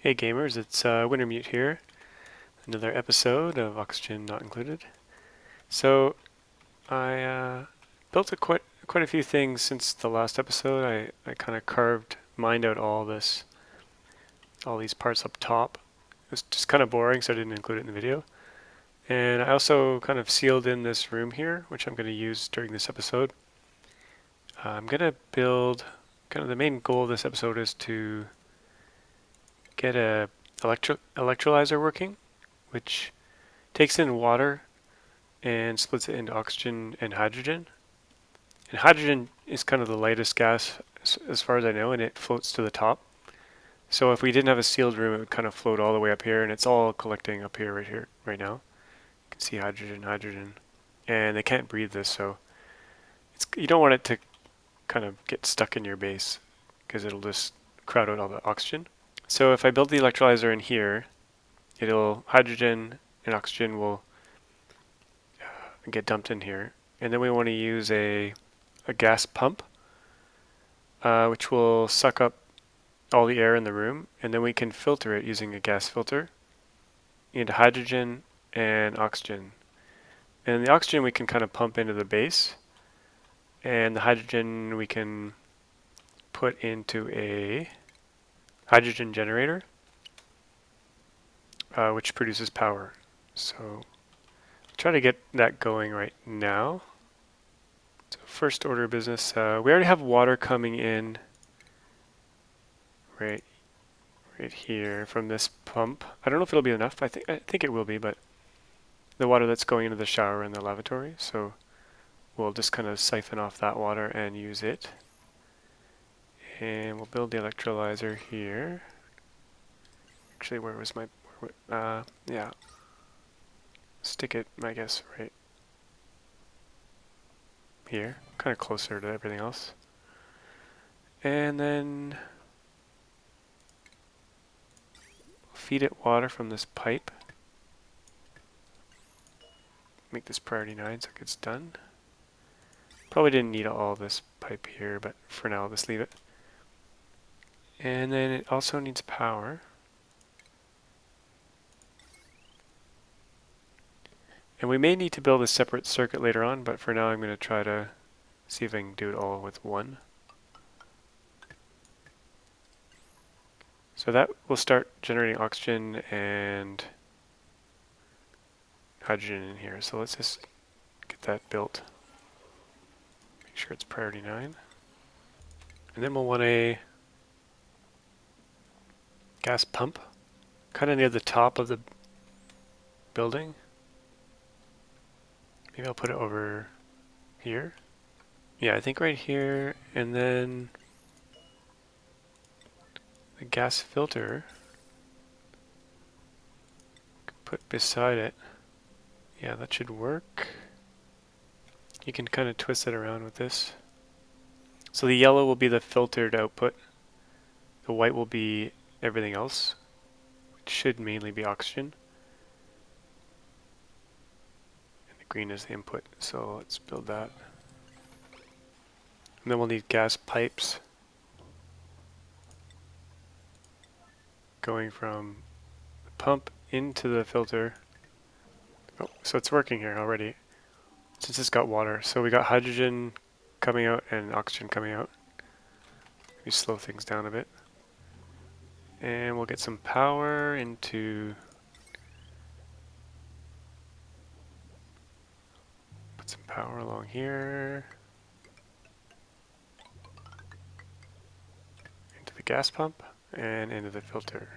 Hey gamers, it's Wintermute here. Another episode of Oxygen Not Included. So I built quite a few things since the last episode. I kind of mined out all these parts up top. It was just kind of boring, so I didn't include it in the video. And I also kind of sealed in this room here, which I'm going to use during this episode. I'm going to build. Kind of the main goal of this episode is to get a electrolyzer working, which takes in water and splits it into oxygen and hydrogen. And hydrogen is kind of the lightest gas as far as I know, and it floats to the top. So if we didn't have a sealed room, it would kind of float all the way up here, and it's all collecting up here, right now. You can see hydrogen, hydrogen, and they can't breathe this, so you don't want it to kind of get stuck in your base because it'll just crowd out all the oxygen. So if I build the electrolyzer in here, hydrogen and oxygen will get dumped in here, and then we want to use a gas pump, which will suck up all the air in the room, and then we can filter it using a gas filter into hydrogen and oxygen. And the oxygen we can kind of pump into the base, and the hydrogen we can put into a hydrogen generator, which produces power. So try to get that going right now. So first order of business, we already have water coming in right here from this pump. I don't know if it'll be enough. I think it will be, but the water that's going into the shower and the lavatory. So we'll just kind of siphon off that water and use it. And we'll build the electrolyzer here. Actually, where was my... yeah. Stick it, I guess, right here. Kind of closer to everything else. And then feed it water from this pipe. Make this priority 9 so it gets done. Probably didn't need all this pipe here, but for now I'll just leave it. And then it also needs power. And we may need to build a separate circuit later on, but for now I'm going to try to see if I can do it all with one. So that will start generating oxygen and hydrogen in here. So let's just get that built. Make sure it's priority 9. And then we'll want a gas pump, kind of near the top of the building. Maybe I'll put it over here. Yeah, I think right here, and then the gas filter, put beside it. Yeah, that should work. You can kind of twist it around with this. So the yellow will be the filtered output. The white will be everything else, which should mainly be oxygen. And the green is the input, so let's build that. And then we'll need gas pipes going from the pump into the filter. Oh, so it's working here already, since it's got water. So we got hydrogen coming out and oxygen coming out. Maybe slow things down a bit. And we'll get some power into... Put some power along here. Into the gas pump and into the filter.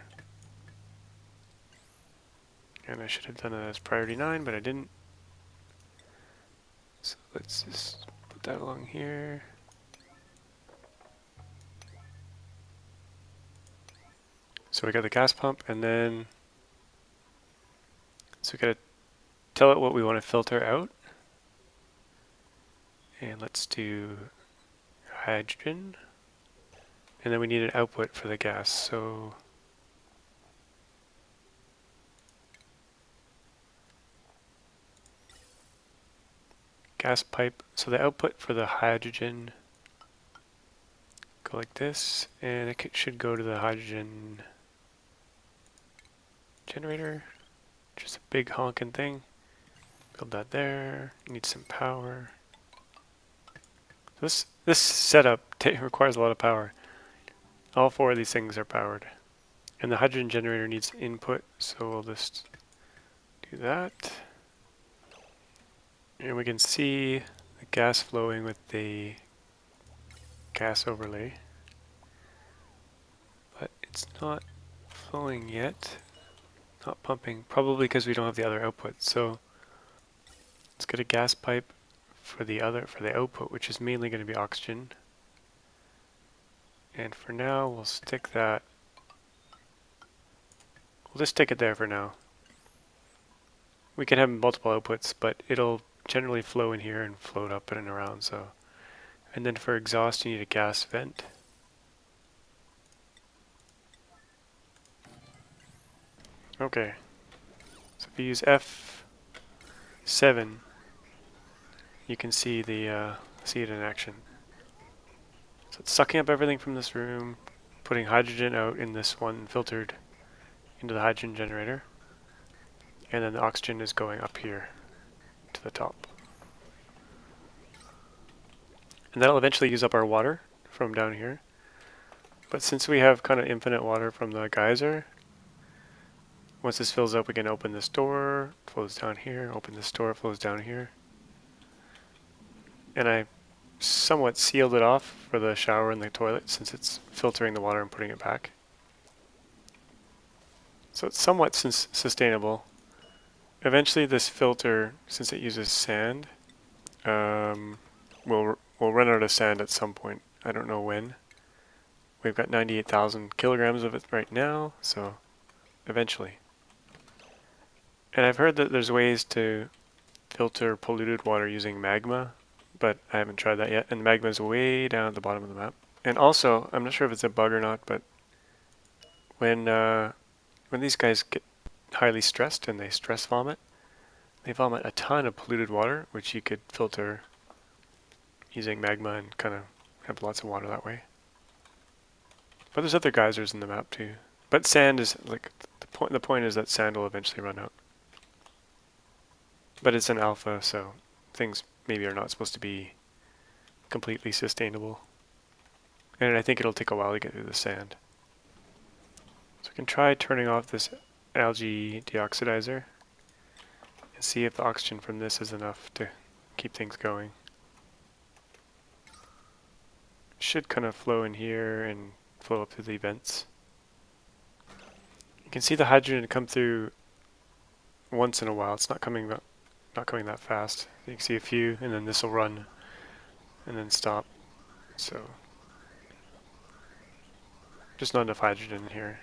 And I should have done it as priority 9, but I didn't. So let's just put that along here. So we got the gas pump, and then so we gotta tell it what we want to filter out. And let's do hydrogen. And then we need an output for the gas, so gas pipe. So the output for the hydrogen go like this, and it should go to the hydrogen generator, just a big honking thing. Build that there. Need some power. This setup requires a lot of power. All four of these things are powered. And the hydrogen generator needs input, so we'll just do that. And we can see the gas flowing with the gas overlay. But it's not flowing yet. Not pumping, probably because we don't have the other output. So let's get a gas pipe for the output, which is mainly going to be oxygen. And for now, we'll stick that. We'll just stick it there for now. We can have multiple outputs, but it'll generally flow in here and float up and around. So, and then for exhaust, you need a gas vent. Okay. So if you use F7, you can see the see it in action. So it's sucking up everything from this room, putting hydrogen out in this one filtered into the hydrogen generator, and then the oxygen is going up here to the top. And that'll eventually use up our water from down here. But since we have kind of infinite water from the geyser, once this fills up, we can open this door, it flows down here, open this door, it flows down here. And I somewhat sealed it off for the shower and the toilet since it's filtering the water and putting it back. So it's somewhat sustainable. Eventually this filter, since it uses sand, we'll run out of sand at some point. I don't know when. We've got 98,000 kilograms of it right now, so eventually. And I've heard that there's ways to filter polluted water using magma, but I haven't tried that yet. And magma is way down at the bottom of the map. And also, I'm not sure if it's a bug or not, but when these guys get highly stressed and they stress vomit, they vomit a ton of polluted water, which you could filter using magma and kind of have lots of water that way. But there's other geysers in the map too. But sand is like the point is that sand will eventually run out. But it's an alpha, so things maybe are not supposed to be completely sustainable. And I think it'll take a while to get through the sand. So we can try turning off this algae deoxidizer and see if the oxygen from this is enough to keep things going. It should kind of flow in here and flow up through the vents. You can see the hydrogen come through once in a while. It's not coming that fast. You can see a few, and then this will run and then stop. So just not enough hydrogen in here.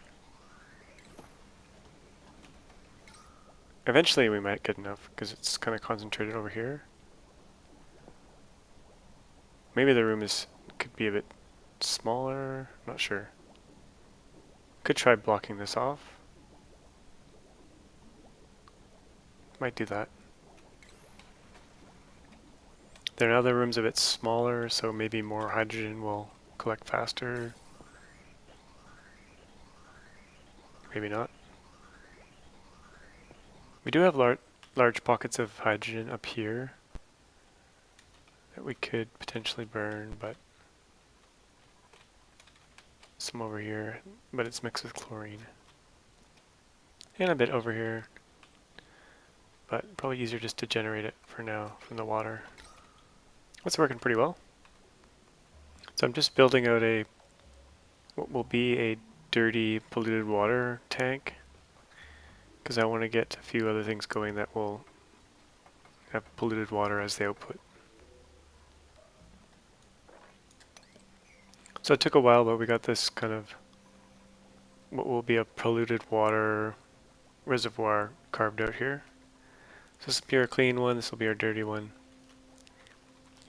Eventually we might get enough because it's kind of concentrated over here. Maybe the room could be a bit smaller, not sure. Could try blocking this off. Might do that. There now the room's a bit smaller, so maybe more hydrogen will collect faster. Maybe not. We do have large pockets of hydrogen up here that we could potentially burn, but some over here, but it's mixed with chlorine. And a bit over here, but probably easier just to generate it for now from the water. It's working pretty well. So I'm just building out what will be a dirty polluted water tank, because I want to get a few other things going that will have polluted water as the output. So it took a while, but we got this kind of what will be a polluted water reservoir carved out here. So this will be our clean one, this will be our dirty one.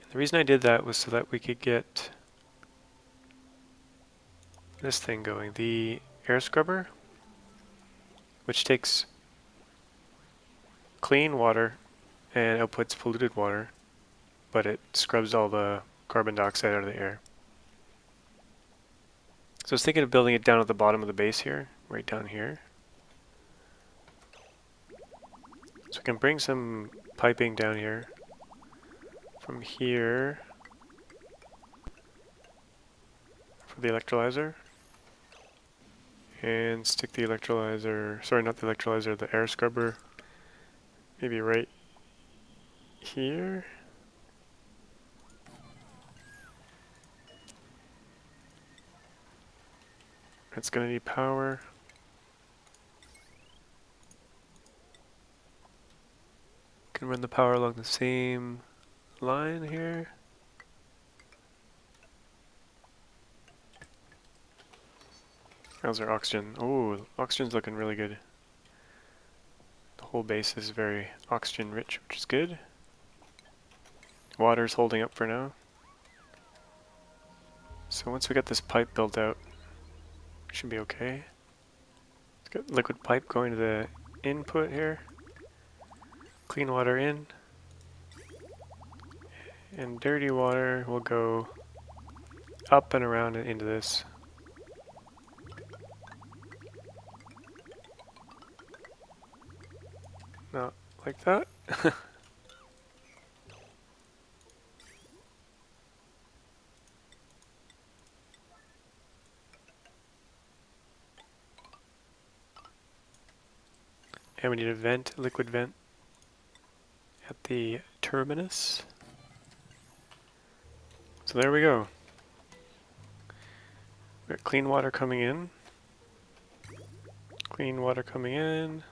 And the reason I did that was so that we could get this thing going, the air scrubber, which takes clean water and outputs polluted water, but it scrubs all the carbon dioxide out of the air. So I was thinking of building it down at the bottom of the base here, right down here. So we can bring some piping down here. From here. For the electrolyzer. And stick the electrolyzer, sorry, not the electrolyzer, the air scrubber. Maybe right here. It's gonna need power. Can run the power along the same line here. How's our oxygen? Oh, oxygen's looking really good. The whole base is very oxygen rich, which is good. Water's holding up for now. So once we get this pipe built out, it should be okay. Let's get liquid pipe going to the input here. Clean water in. And dirty water will go up and around and into this. Not like that. And we need a vent, a liquid vent at the terminus. So there we go. We got clean water coming in. Clean water coming in.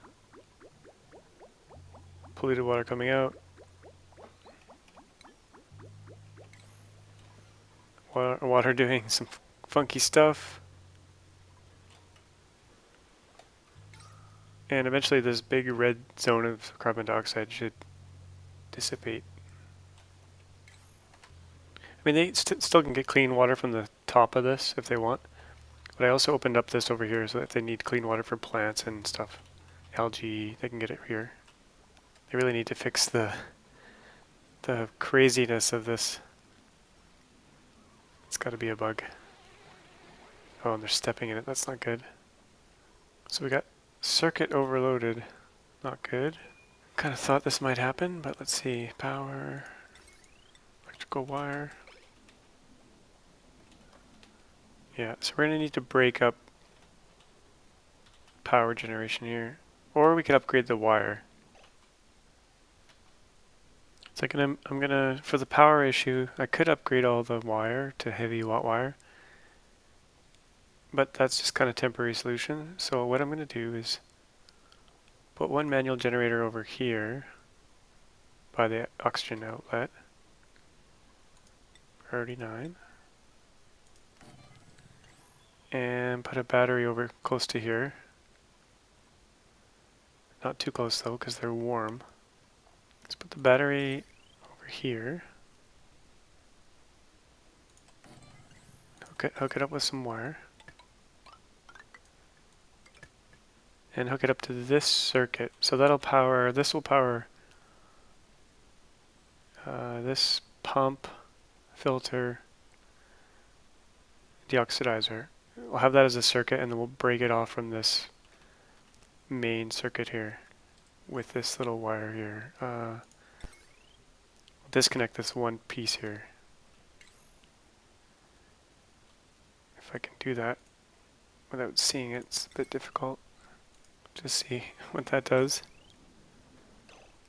Polluted water coming out. Water doing some funky stuff. And eventually this big red zone of carbon dioxide should dissipate. I mean, they still can get clean water from the top of this if they want. But I also opened up this over here so that if they need clean water for plants and stuff, algae, they can get it here. They really need to fix the craziness of this. It's got to be a bug. Oh, and they're stepping in it. That's not good. So we got circuit overloaded. Not good. Kind of thought this might happen, but let's see. Power, electrical wire. Yeah, so we're going to need to break up power generation here. Or we could upgrade the wire. So I'm gonna, for the power issue, I could upgrade all the wire to heavy watt wire. But that's just kind of temporary solution. So what I'm gonna do is put one manual generator over here by the oxygen outlet. Priority 9. And put a battery over close to here. Not too close though, because they're warm. Let's put the battery over here. Hook it up with some wire. And hook it up to this circuit. So that'll power, this will power this pump, filter, deoxidizer. We'll have that as a circuit and then we'll break it off from this main circuit here with this little wire here. We'll disconnect this one piece here. If I can do that without seeing it, it's a bit difficult. Just see what that does.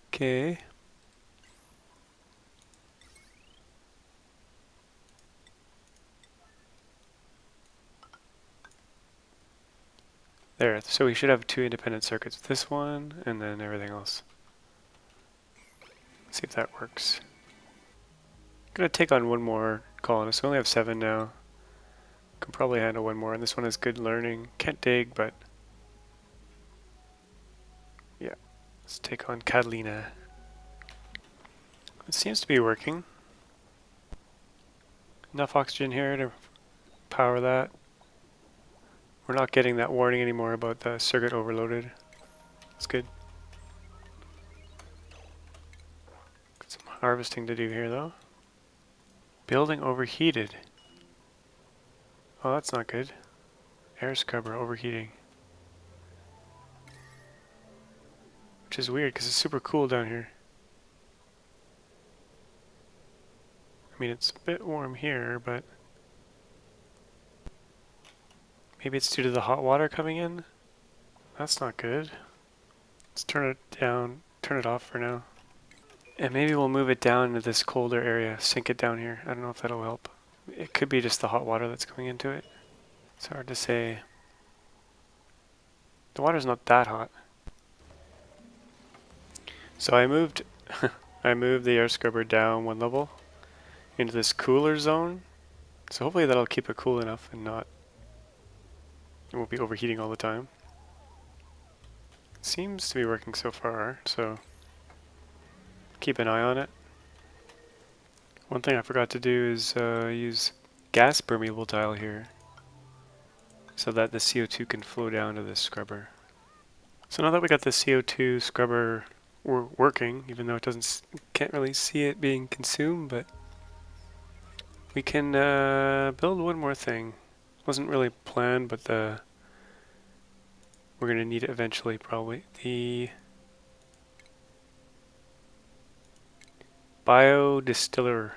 Okay. There, so we should have 2 independent circuits. This one, and then everything else. Let's see if that works. I'm gonna take on one more colonist. We only have 7 now. Can probably handle one more, and this one is good learning. Can't dig, but yeah. Let's take on Catalina. It seems to be working. Enough oxygen here to power that. We're not getting that warning anymore about the circuit overloaded. It's good. Got some harvesting to do here though. Building overheated. Oh, that's not good. Air scrubber overheating. which is weird because it's super cool down here. I mean, it's a bit warm here, but maybe it's due to the hot water coming in? That's not good. Let's turn it down, turn it off for now. And maybe we'll move it down into this colder area, sink it down here. I don't know if that'll help. It could be just the hot water that's coming into it. It's hard to say. The water's not that hot. So I moved I moved the air scrubber down one level into this cooler zone. So hopefully that'll keep it cool enough and it won't be overheating all the time. Seems to be working so far, so keep an eye on it. One thing I forgot to do is use gas permeable tile here so that the CO2 can flow down to this scrubber. So now that we got the CO2 scrubber working, even though can't really see it being consumed, but we can build one more thing. Wasn't really planned, but we're going to need it eventually, probably. The distiller,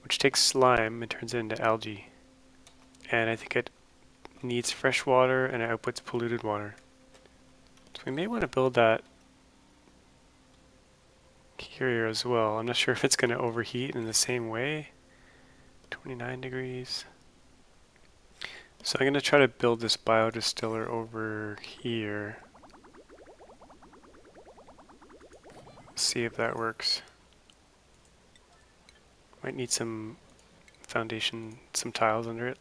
which takes slime and turns it into algae. And I think it needs fresh water and it outputs polluted water. So we may want to build that here as well. I'm not sure if it's going to overheat in the same way. 29 degrees. So I'm going to try to build this biodistiller over here. See if that works. Might need some foundation, some tiles under it.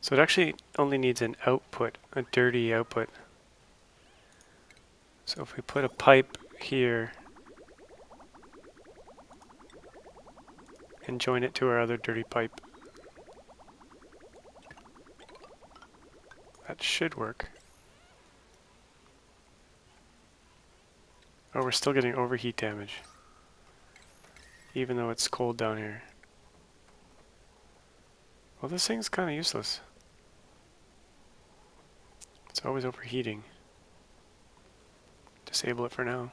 So it actually only needs an output, a dirty output. So if we put a pipe here and join it to our other dirty pipe, that should work. Oh, we're still getting overheat damage, even though it's cold down here. Well, this thing's kind of useless. It's always overheating. Disable it for now.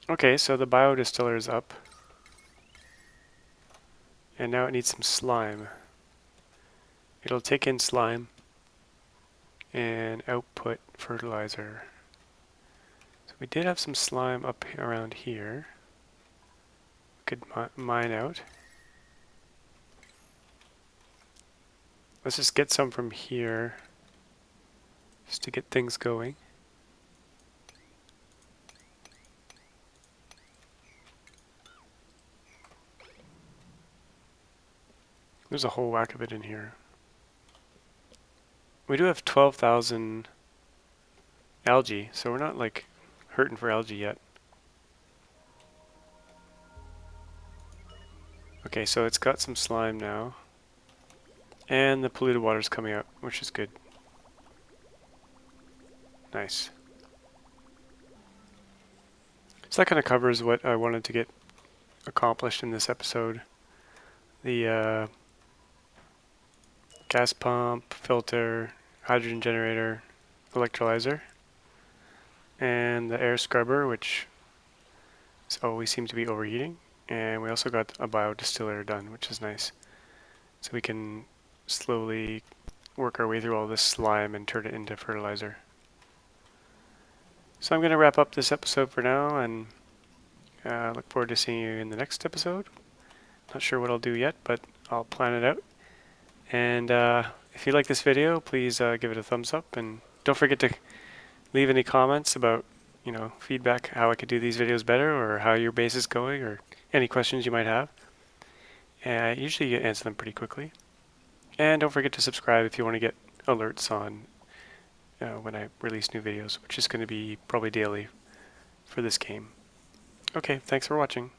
Okay, so the biodistiller is up. And now it needs some slime. It'll take in slime and output fertilizer. So we did have some slime up around here. Could mine out. Let's just get some from here, just to get things going. There's a whole whack of it in here. We do have 12,000 algae, so we're not like hurting for algae yet. Okay, so it's got some slime now. And the polluted water's coming out, which is good. Nice. So that kind of covers what I wanted to get accomplished in this episode. The gas pump, filter, hydrogen generator, electrolyzer, and the air scrubber, which always seems to be overheating. And we also got a biodistiller done, which is nice. So we can slowly work our way through all this slime and turn it into fertilizer. So I'm going to wrap up this episode for now, and look forward to seeing you in the next episode. Not sure what I'll do yet, but I'll plan it out. And if you like this video, please give it a thumbs up, and don't forget to leave any comments about, feedback, how I could do these videos better, or how your base is going, or any questions you might have. And I usually answer them pretty quickly. And don't forget to subscribe if you want to get alerts on when I release new videos, which is going to be probably daily for this game. Okay, thanks for watching.